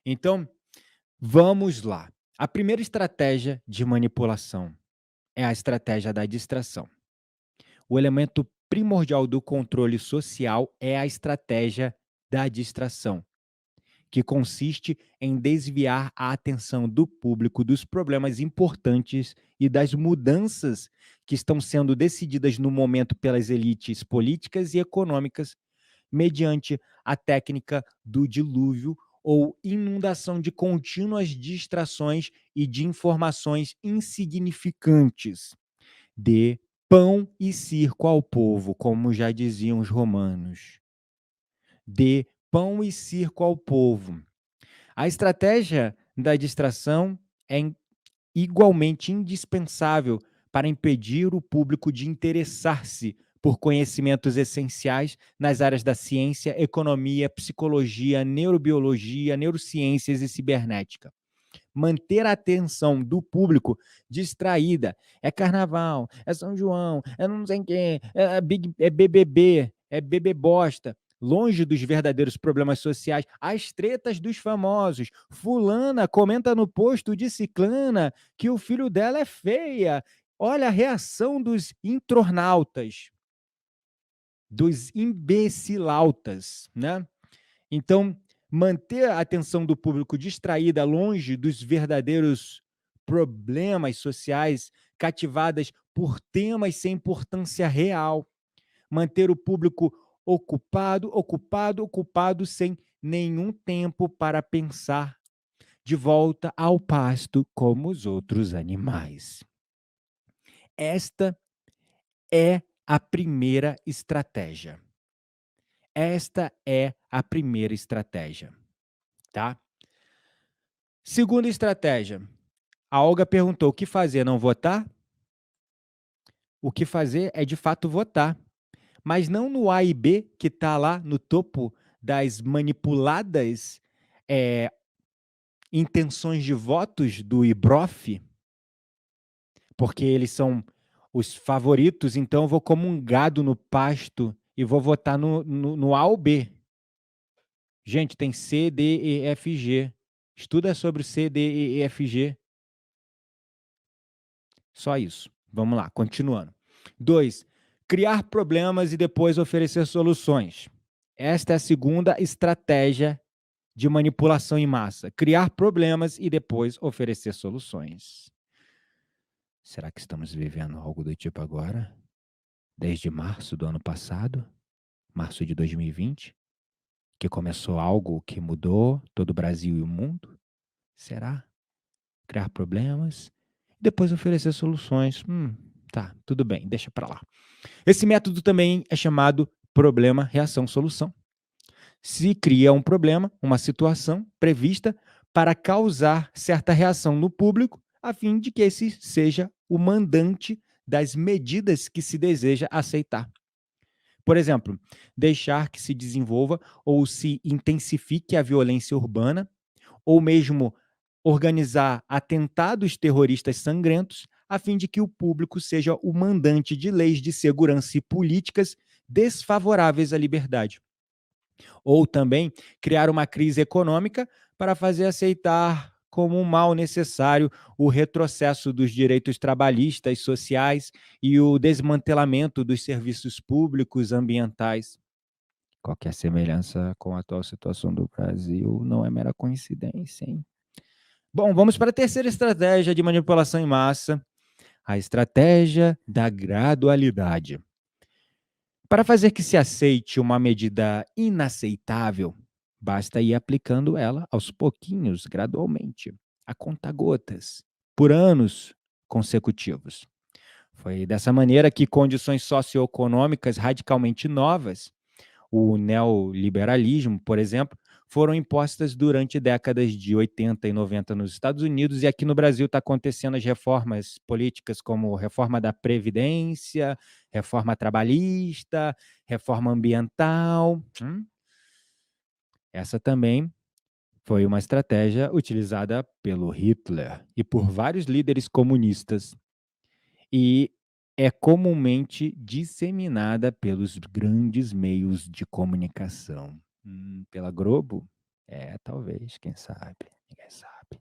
Então, vamos lá. A primeira estratégia de manipulação é a estratégia da distração. O elemento primordial do controle social é a estratégia da distração, que consiste em desviar a atenção do público dos problemas importantes e das mudanças que estão sendo decididas no momento pelas elites políticas e econômicas, mediante a técnica do dilúvio ou inundação de contínuas distrações e de informações insignificantes. Dê pão e circo ao povo, como já diziam os romanos. Dê pão e circo ao povo. A estratégia da distração é igualmente indispensável para impedir o público de interessar-se por conhecimentos essenciais nas áreas da ciência, economia, psicologia, neurobiologia, neurociências e cibernética. Manter a atenção do público distraída. É carnaval, é São João, é não sei quem, é BBB, é bebê bosta. Longe dos verdadeiros problemas sociais, as tretas dos famosos. Fulana comenta no posto de ciclana que o filho dela é feia. Olha a reação dos internautas, dos imbecilautas, né? Então, manter a atenção do público distraída longe dos verdadeiros problemas sociais, cativadas por temas sem importância real. Manter o público ocupado, sem nenhum tempo para pensar, de volta ao pasto como os outros animais. Esta é a primeira estratégia. Esta é a primeira estratégia, tá? Segunda estratégia. A Olga perguntou: o que fazer? Não votar? O que fazer é de fato votar, mas não no A e B, que está lá no topo das manipuladas eh, intenções de votos do IBROF, porque eles são os favoritos, então eu vou como um gado no pasto e vou votar no A ou B. Gente, tem C, D, E, F, G. Estuda sobre C, D, E, F, G. Só isso. Vamos lá, continuando. 2. Criar problemas e depois oferecer soluções. Esta é a segunda estratégia de manipulação em massa. Criar problemas e depois oferecer soluções. Será que estamos vivendo algo do tipo agora? Desde março do ano passado? Março de 2020? Que começou algo que mudou todo o Brasil e o mundo? Será? Criar problemas, depois oferecer soluções. Tá, tudo bem, deixa para lá. Esse método também é chamado problema, reação, solução. Se cria um problema, uma situação prevista para causar certa reação no público, a fim de que esse seja o mandante das medidas que se deseja aceitar. Por exemplo, deixar que se desenvolva ou se intensifique a violência urbana, ou mesmo organizar atentados terroristas sangrentos, a fim de que o público seja o mandante de leis de segurança e políticas desfavoráveis à liberdade. Ou também criar uma crise econômica para fazer aceitar como um mal necessário o retrocesso dos direitos trabalhistas, sociais e o desmantelamento dos serviços públicos ambientais. Qualquer semelhança com a atual situação do Brasil não é mera coincidência, hein? Bom, vamos para a terceira estratégia de manipulação em massa, a estratégia da gradualidade. Para fazer que se aceite uma medida inaceitável, basta ir aplicando ela aos pouquinhos, gradualmente, a conta-gotas, por anos consecutivos. Foi dessa maneira que condições socioeconômicas radicalmente novas, o neoliberalismo, por exemplo, foram impostas durante décadas de 80 e 90 nos Estados Unidos, e aqui no Brasil está acontecendo as reformas políticas como reforma da Previdência, reforma trabalhista, reforma ambiental. Essa também foi uma estratégia utilizada pelo Hitler e por vários líderes comunistas, e é comumente disseminada pelos grandes meios de comunicação. Pela Globo? Talvez, quem sabe, ninguém sabe.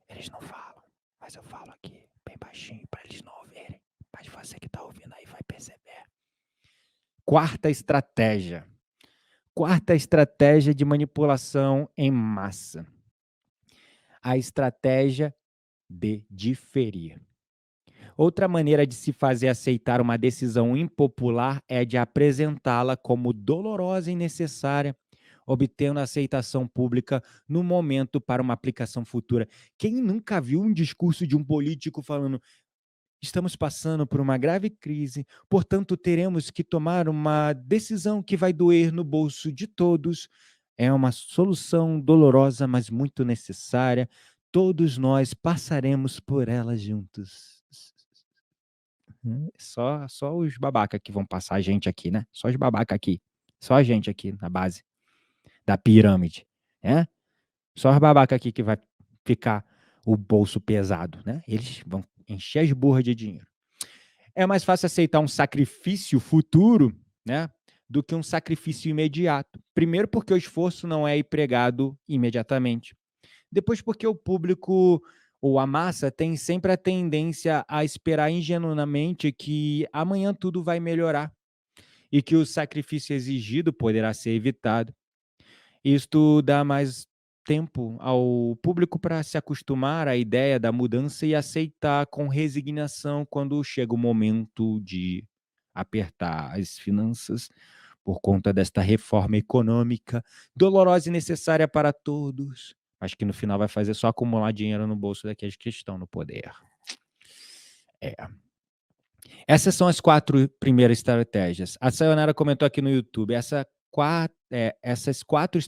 Eles não falam, mas eu falo aqui bem baixinho para eles não ouvirem. Mas você que está ouvindo aí vai perceber. Quarta estratégia. Quarta estratégia de manipulação em massa. A estratégia de diferir. Outra maneira de se fazer aceitar uma decisão impopular é de apresentá-la como dolorosa e necessária, obtendo aceitação pública no momento para uma aplicação futura. Quem nunca viu um discurso de um político falando: estamos passando por uma grave crise, portanto teremos que tomar uma decisão que vai doer no bolso de todos. É uma solução dolorosa, mas muito necessária. Todos nós passaremos por ela juntos. Só os babaca que vão passar a gente aqui, né? Só os babaca aqui. Só a gente aqui na base da pirâmide, né? Só os babaca aqui que vai ficar o bolso pesado, né? Eles vão encher as burras de dinheiro. É mais fácil aceitar um sacrifício futuro, né, do que um sacrifício imediato. Primeiro, porque o esforço não é empregado imediatamente. Depois, porque o público ou a massa tem sempre a tendência a esperar ingenuamente que amanhã tudo vai melhorar e que o sacrifício exigido poderá ser evitado. Isto dá mais tempo ao público para se acostumar à ideia da mudança e aceitar com resignação quando chega o momento de apertar as finanças por conta desta reforma econômica dolorosa e necessária para todos, mas que no final vai fazer só acumular dinheiro no bolso daqueles que estão no poder. Essas são as 4 primeiras estratégias. A Sayonara comentou aqui no YouTube, essas quatro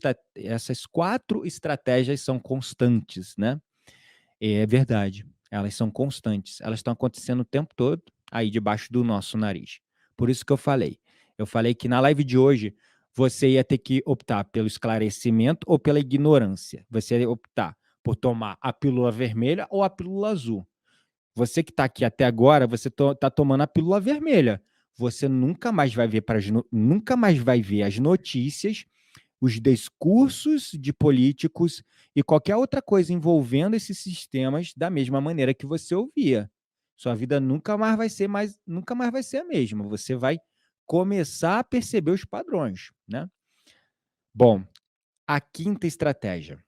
estratégias são constantes, né? É verdade, elas são constantes, elas estão acontecendo o tempo todo aí debaixo do nosso nariz. Por isso que eu falei que na live de hoje você ia ter que optar pelo esclarecimento ou pela ignorância. Você ia optar por tomar a pílula vermelha ou a pílula azul. Você que está aqui até agora, você está tomando a pílula vermelha. Você nunca mais vai ver nunca mais vai ver as notícias, os discursos de políticos e qualquer outra coisa envolvendo esses sistemas da mesma maneira que você ouvia. Sua vida nunca mais vai ser a mesma. Você vai começar a perceber os padrões, né? Bom, a quinta estratégia: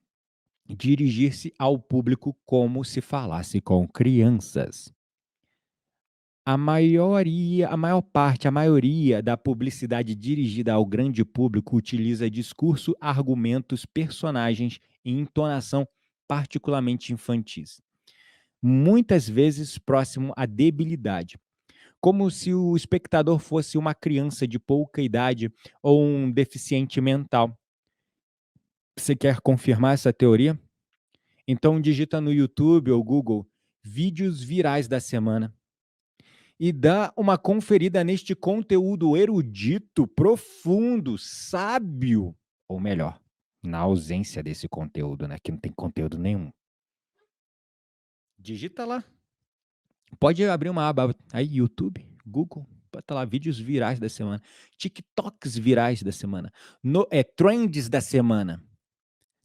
dirigir-se ao público como se falasse com crianças. A maioria da publicidade dirigida ao grande público utiliza discurso, argumentos, personagens e entonação particularmente infantis, muitas vezes próximo à debilidade, como se o espectador fosse uma criança de pouca idade ou um deficiente mental. Você quer confirmar essa teoria? Então digita no YouTube ou Google vídeos virais da semana e dá uma conferida neste conteúdo erudito, profundo, sábio, ou melhor, na ausência desse conteúdo, né, que não tem conteúdo nenhum. Digita lá. Pode abrir uma aba aí, YouTube, Google, bota lá vídeos virais da semana, TikToks virais da semana, trends da semana.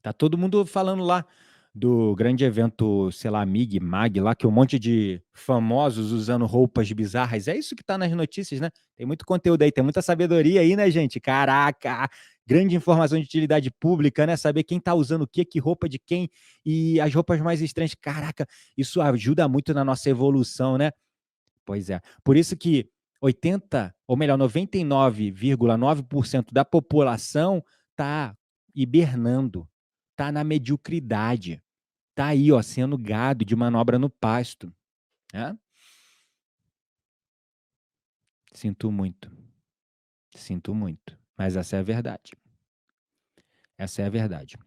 Tá todo mundo falando lá do grande evento, sei lá, MAG, lá, que um monte de famosos usando roupas bizarras. É isso que tá nas notícias, né? Tem muito conteúdo aí, tem muita sabedoria aí, né, gente? Caraca! Grande informação de utilidade pública, né? Saber quem tá usando o quê, que roupa de quem e as roupas mais estranhas. Caraca, isso ajuda muito na nossa evolução, né? Pois é. Por isso que 99,9% da população tá hibernando, tá na mediocridade, tá aí, ó, sendo gado de manobra no pasto, né? Sinto muito, mas essa é a verdade. Essa é a verdade.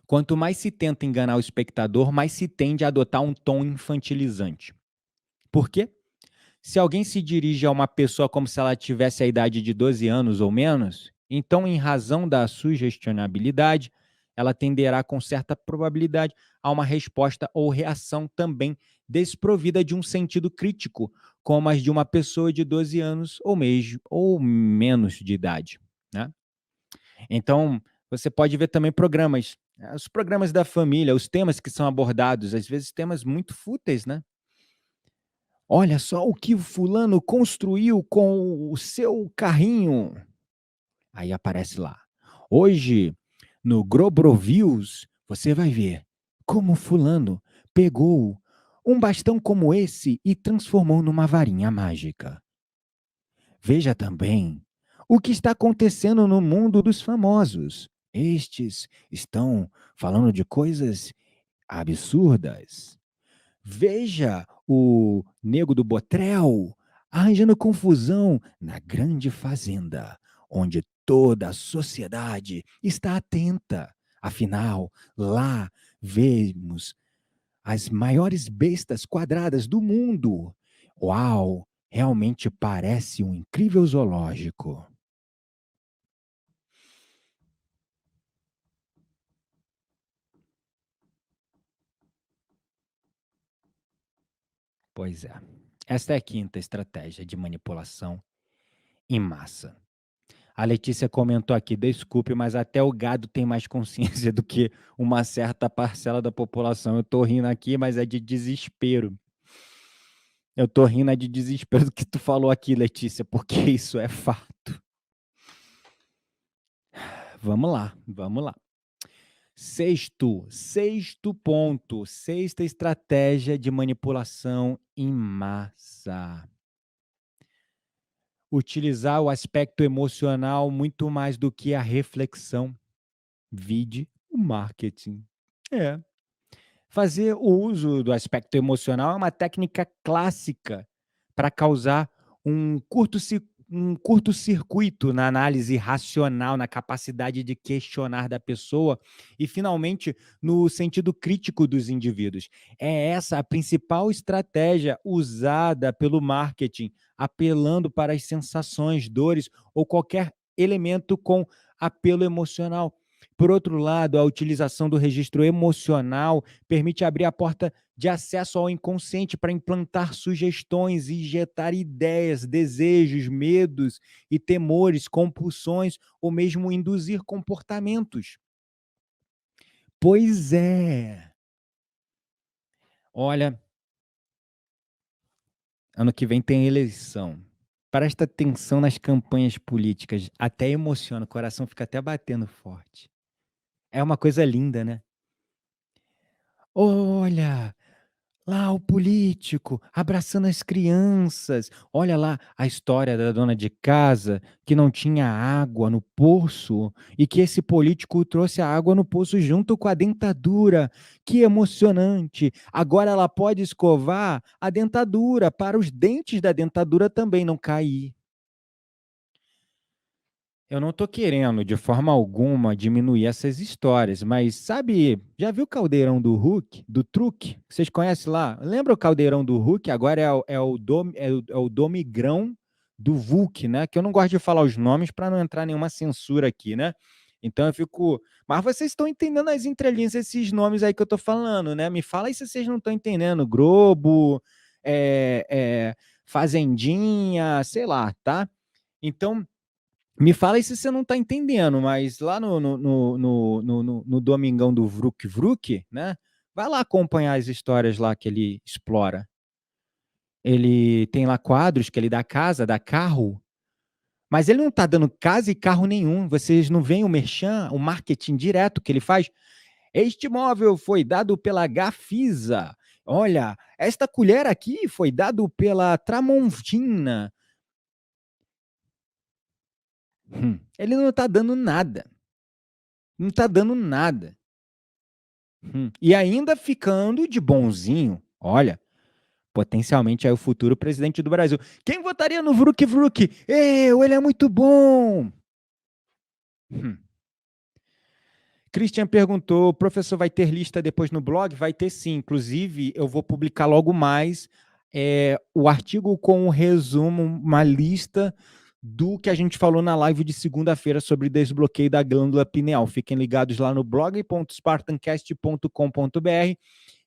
Quanto mais se tenta enganar o espectador, mais se tende a adotar um tom infantilizante. Por quê? Se alguém se dirige a uma pessoa como se ela tivesse a idade de 12 anos ou menos, então, em razão da sugestionabilidade, ela tenderá com certa probabilidade a uma resposta ou reação também desprovida de um sentido crítico, como as de uma pessoa de 12 anos ou menos de idade, né? Então, Você pode ver também programas, os programas da família, os temas que são abordados, às vezes temas muito fúteis, né. "Olha só o que o fulano construiu com o seu carrinho", aí aparece lá. "Hoje, no Grobroviews, você vai ver como fulano pegou um bastão como esse e transformou numa varinha mágica. Veja também o que está acontecendo no mundo dos famosos. Estes estão falando de coisas absurdas. Veja o Nego do Botrel arranjando confusão na grande fazenda, onde toda a sociedade está atenta. Afinal, lá vemos as maiores bestas quadradas do mundo. Uau! Realmente parece um incrível zoológico." Pois é. Esta é a quinta estratégia de manipulação em massa. A Letícia comentou aqui: "Desculpe, mas até o gado tem mais consciência do que uma certa parcela da população." Eu tô rindo aqui, mas é de desespero. Eu tô rindo é de desespero do que tu falou aqui, Letícia, porque isso é fato. Vamos lá, vamos lá. Sexto ponto, sexta estratégia de manipulação em massa. Utilizar o aspecto emocional muito mais do que a reflexão. Vide o marketing. É. Fazer o uso do aspecto emocional é uma técnica clássica para causar um curto-circuito na análise racional, na capacidade de questionar da pessoa e, finalmente, no sentido crítico dos indivíduos. É essa a principal estratégia usada pelo marketing, apelando para as sensações, dores ou qualquer elemento com apelo emocional. Por outro lado, a utilização do registro emocional permite abrir a porta de acesso ao inconsciente para implantar sugestões, injetar ideias, desejos, medos e temores, compulsões ou mesmo induzir comportamentos. Pois é. Olha, ano que vem tem eleição. Presta atenção nas campanhas políticas, até emociona, o coração fica até batendo forte. É uma coisa linda, né? Olha, lá o político abraçando as crianças. Olha lá a história da dona de casa que não tinha água no poço e que esse político trouxe a água no poço junto com a dentadura. Que emocionante! Agora ela pode escovar a dentadura para os dentes da dentadura também não cair. Eu não tô querendo de forma alguma diminuir essas histórias, mas sabe, já viu o caldeirão do Hulk, do Truque? Vocês conhecem lá? Lembra o caldeirão do Hulk? Agora é o Domigrão do Vulk, né? Que eu não gosto de falar os nomes para não entrar nenhuma censura aqui, né? Então eu fico. Mas vocês estão entendendo as entrelinhas, esses nomes aí que eu tô falando, né? Me fala aí se vocês não estão entendendo. Globo, Fazendinha, sei lá, tá? Então, me fala aí se você não está entendendo, mas lá no Domingão do Vruk Vruk, né, vai lá acompanhar as histórias lá que ele explora. Ele tem lá quadros que ele dá casa, dá carro, mas ele não está dando casa e carro nenhum. Vocês não veem o merchan, o marketing direto que ele faz? "Este móvel foi dado pela Gafisa. Olha, esta colher aqui foi dado pela Tramontina." Ele não está dando nada, não está dando nada. E ainda ficando de bonzinho. Olha, potencialmente é o futuro presidente do Brasil. Quem votaria no Vruk Vruk? Eu, ele é muito bom. Hum. Christian perguntou: professor, vai ter lista depois no blog? Vai ter sim. Inclusive, eu vou publicar logo mais o artigo com um resumo, uma lista do que a gente falou na live de segunda-feira sobre desbloqueio da glândula pineal. Fiquem ligados lá no blog.spartancast.com.br.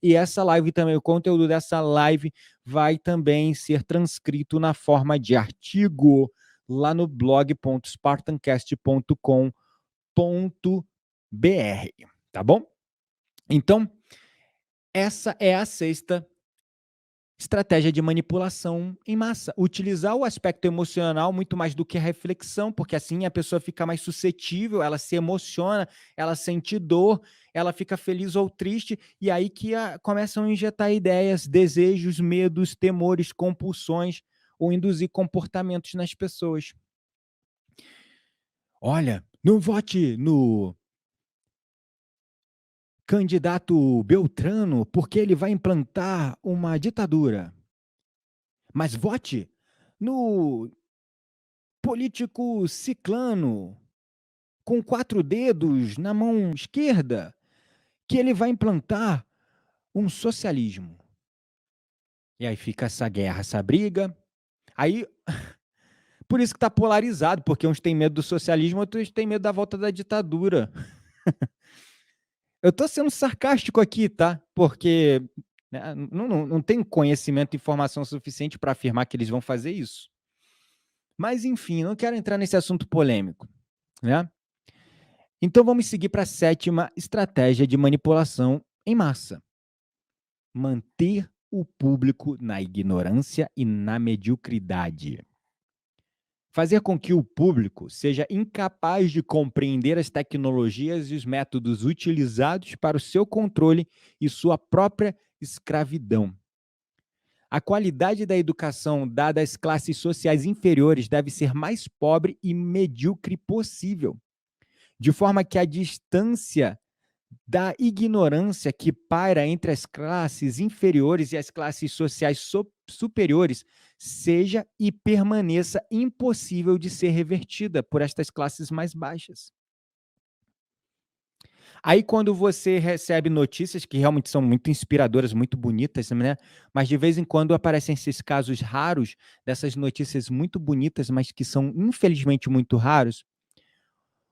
E essa live também, o conteúdo dessa live vai também ser transcrito na forma de artigo lá no blog.spartancast.com.br. tá bom? Então, essa é a sexta estratégia de manipulação em massa. Utilizar o aspecto emocional muito mais do que a reflexão, porque assim a pessoa fica mais suscetível, ela se emociona, ela sente dor, ela fica feliz ou triste, e aí que começam a injetar ideias, desejos, medos, temores, compulsões, ou induzir comportamentos nas pessoas. Olha, não vote no candidato Beltrano, porque ele vai implantar uma ditadura. Mas vote no político ciclano, com 4 dedos na mão esquerda, que ele vai implantar um socialismo. E aí fica essa guerra, essa briga. Aí, por isso que está polarizado, porque uns têm medo do socialismo, outros têm medo da volta da ditadura. Eu estou sendo sarcástico aqui, tá? Porque né, não tenho conhecimento e informação suficiente para afirmar que eles vão fazer isso. Mas, enfim, não quero entrar nesse assunto polêmico, né? Então, vamos seguir para a sétima estratégia de manipulação em massa. Manter o público na ignorância e na mediocridade. Fazer com que o público seja incapaz de compreender as tecnologias e os métodos utilizados para o seu controle e sua própria escravidão. A qualidade da educação dada às classes sociais inferiores deve ser mais pobre e medíocre possível, de forma que a distância da ignorância que paira entre as classes inferiores e as classes sociais superiores seja e permaneça impossível de ser revertida por estas classes mais baixas. Aí, quando você recebe notícias que realmente são muito inspiradoras, muito bonitas, né? Mas de vez em quando aparecem esses casos raros, dessas notícias muito bonitas, mas que são infelizmente muito raros.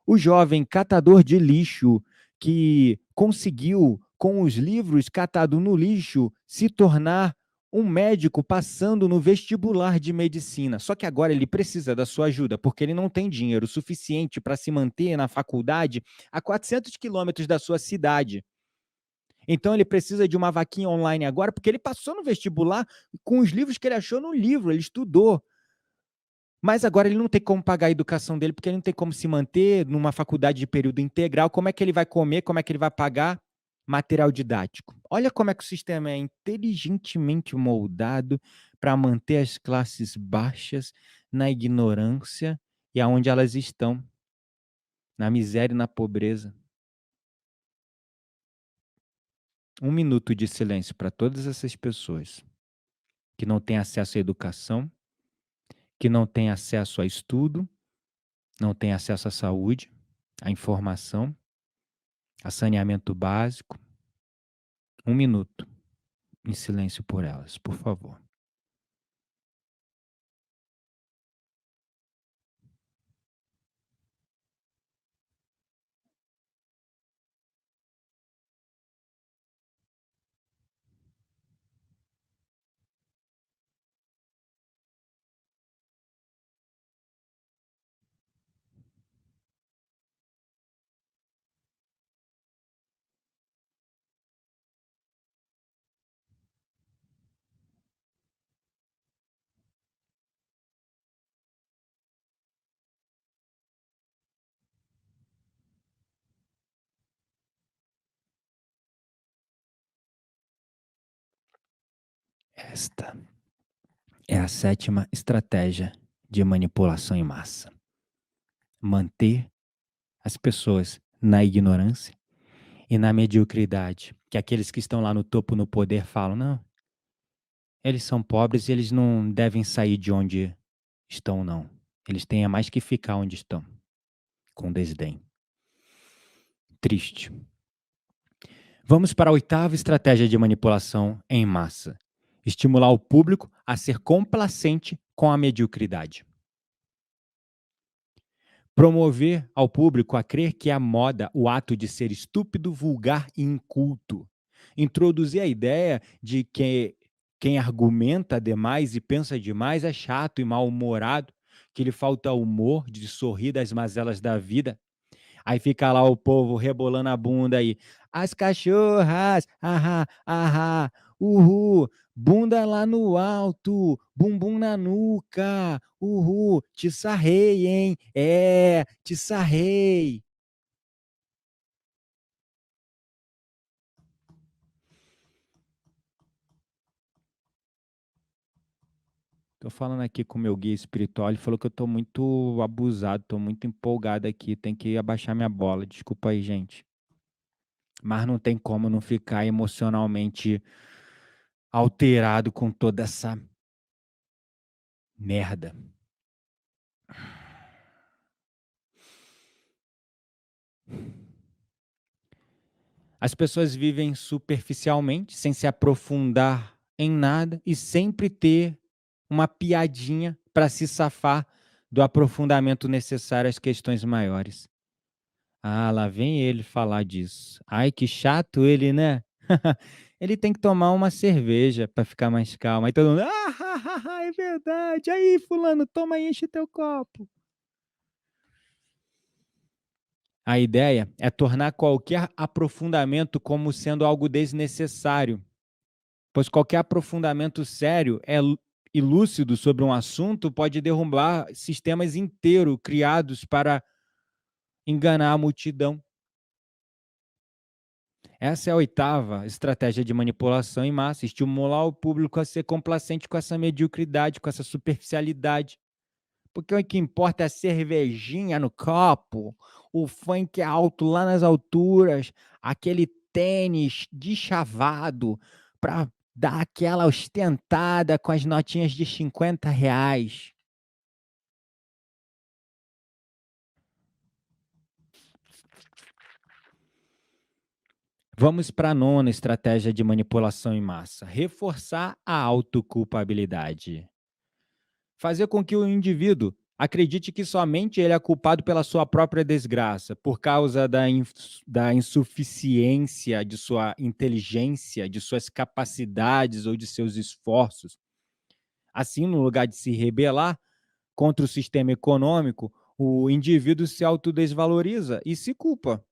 O jovem catador de lixo que conseguiu, com os livros catados no lixo, se tornar um médico passando no vestibular de medicina. Só que agora ele precisa da sua ajuda, porque ele não tem dinheiro suficiente para se manter na faculdade a 400 quilômetros da sua cidade. Então ele precisa de uma vaquinha online agora, porque ele passou no vestibular com os livros que ele achou no livro, ele estudou. Mas agora ele não tem como pagar a educação dele, porque ele não tem como se manter numa faculdade de período integral. Como é que ele vai comer? Como é que ele vai pagar material didático? Olha como é que o sistema é inteligentemente moldado para manter as classes baixas na ignorância e aonde elas estão, na miséria e na pobreza. 1 minuto de silêncio para todas essas pessoas que não têm acesso à educação, que não têm acesso a estudo, não têm acesso à saúde, à informação, a saneamento básico. 1 minuto em silêncio por elas, por favor. Esta é a sétima estratégia de manipulação em massa. Manter as pessoas na ignorância e na mediocridade, que aqueles que estão lá no topo, no poder, falam, não, eles são pobres e eles não devem sair de onde estão, não. Eles têm a mais que ficar onde estão, com desdém. Triste. Vamos para a oitava estratégia de manipulação em massa. Estimular o público a ser complacente com a mediocridade. Promover ao público a crer que a moda, o ato de ser estúpido, vulgar e inculto. Introduzir a ideia de que quem argumenta demais e pensa demais é chato e mal-humorado, que lhe falta humor de sorrir das mazelas da vida. Aí fica lá o povo rebolando a bunda aí. As cachorras, ahá, ahá, uhul, bunda lá no alto, bumbum na nuca, uhul, te sarrei, hein? É, te sarrei. Tô falando aqui com o meu guia espiritual, ele falou que eu tô muito abusado, tô muito empolgado aqui, tem que abaixar minha bola. Desculpa aí, gente. Mas não tem como não ficar emocionalmente alterado com toda essa merda. As pessoas vivem superficialmente, sem se aprofundar em nada e sempre ter uma piadinha para se safar do aprofundamento necessário às questões maiores. Ah, lá vem ele falar disso. Ai, que chato ele, né? Ele tem que tomar uma cerveja para ficar mais calmo. Aí todo mundo, é verdade. Aí, fulano, toma e enche teu copo. A ideia é tornar qualquer aprofundamento como sendo algo desnecessário, pois qualquer aprofundamento sério e lúcido sobre um assunto pode derrubar sistemas inteiros criados para enganar a multidão. Essa é a oitava estratégia de manipulação em massa, estimular o público a ser complacente com essa mediocridade, com essa superficialidade. Porque o que importa é a cervejinha no copo, o funk alto lá nas alturas, aquele tênis deschavado para dar aquela ostentada com as notinhas de R$ 50. Vamos para a nona estratégia de manipulação em massa: reforçar a autoculpabilidade. Fazer com que o indivíduo acredite que somente ele é culpado pela sua própria desgraça, por causa da insuficiência de sua inteligência, de suas capacidades ou de seus esforços. Assim, no lugar de se rebelar contra o sistema econômico, o indivíduo se autodesvaloriza e se culpa,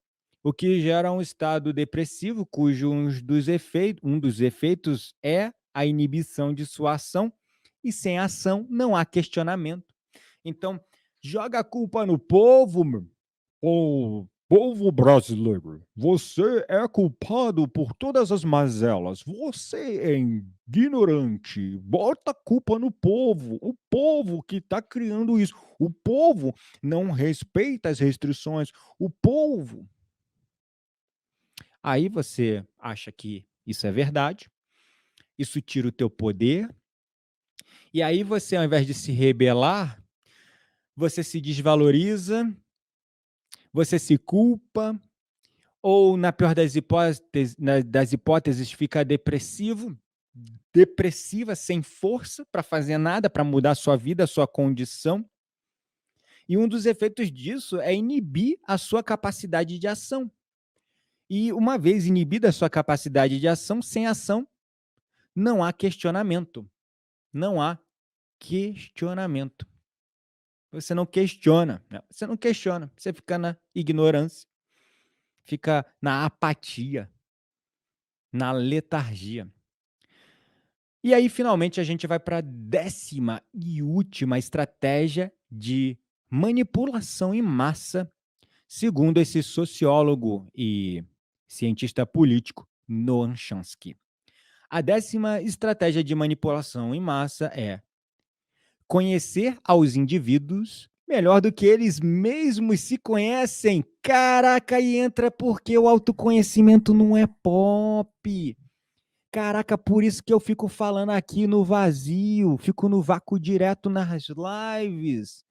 o que gera um estado depressivo, cujo um dos efeitos é a inibição de sua ação, e sem ação não há questionamento. Então, joga a culpa no povo, meu. O povo brasileiro, você é culpado por todas as mazelas. Você é ignorante. Bota a culpa no povo. O povo que está criando isso. O povo não respeita as restrições. O povo. Aí você acha que isso é verdade. Isso tira o teu poder. E aí você, ao invés de se rebelar, você se desvaloriza, você se culpa, ou, na pior das hipóteses, fica depressiva, sem força para fazer nada, para mudar a sua vida, a sua condição. E um dos efeitos disso é inibir a sua capacidade de ação. E uma vez inibida a sua capacidade de ação, sem ação, não há questionamento. Não há questionamento. Você não questiona, né? Você não questiona, você fica na ignorância, fica na apatia, na letargia. E aí, finalmente, a gente vai para a 10ª e última estratégia de manipulação em massa, segundo esse sociólogo e cientista político Noam Chomsky. A 10ª estratégia de manipulação em massa é conhecer aos indivíduos melhor do que eles mesmos se conhecem. Caraca, e entra porque o autoconhecimento não é pop. Caraca, por isso que eu fico falando aqui no vazio, fico no vácuo direto nas lives.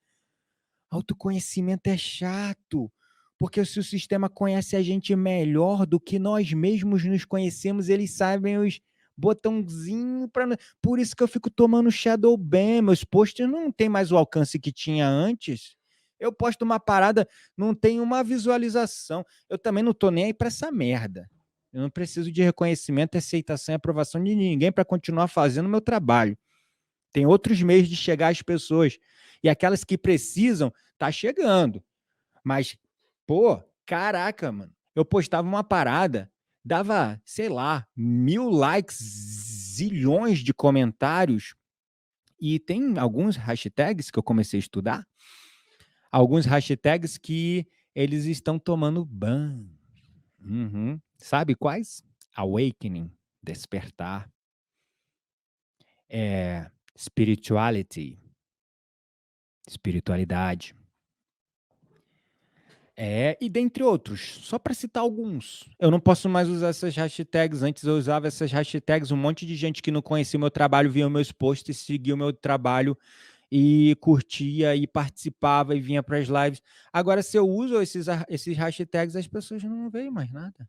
Autoconhecimento é chato, porque se o sistema conhece a gente melhor do que nós mesmos nos conhecemos, eles sabem os botãozinhos para. Por isso que eu fico tomando shadow ban, meus posts não tem mais o alcance que tinha antes. Eu posto uma parada, não tem uma visualização. Eu também não tô nem aí para essa merda. Eu não preciso de reconhecimento, aceitação e aprovação de ninguém para continuar fazendo o meu trabalho. Tem outros meios de chegar às pessoas. E aquelas que precisam, tá chegando. Mas, pô, Caraca, mano. Eu postava uma parada, dava, sei lá, 1000 likes, zilhões de comentários, e tem alguns hashtags que eu comecei a estudar, alguns hashtags que eles estão tomando ban. Uhum. Sabe quais? Awakening, despertar, spirituality, espiritualidade. E dentre outros, só para citar alguns. Eu não posso mais usar essas hashtags. Antes eu usava essas hashtags, um monte de gente que não conhecia o meu trabalho via meus posts, seguia o meu trabalho e curtia e participava e vinha para as lives. Agora, se eu uso esses hashtags, as pessoas não veem mais nada.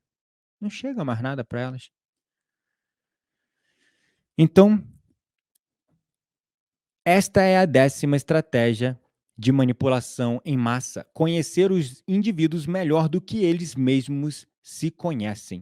Não chega mais nada para elas. Então, esta é a 10ª estratégia de manipulação em massa: conhecer os indivíduos melhor do que eles mesmos se conhecem.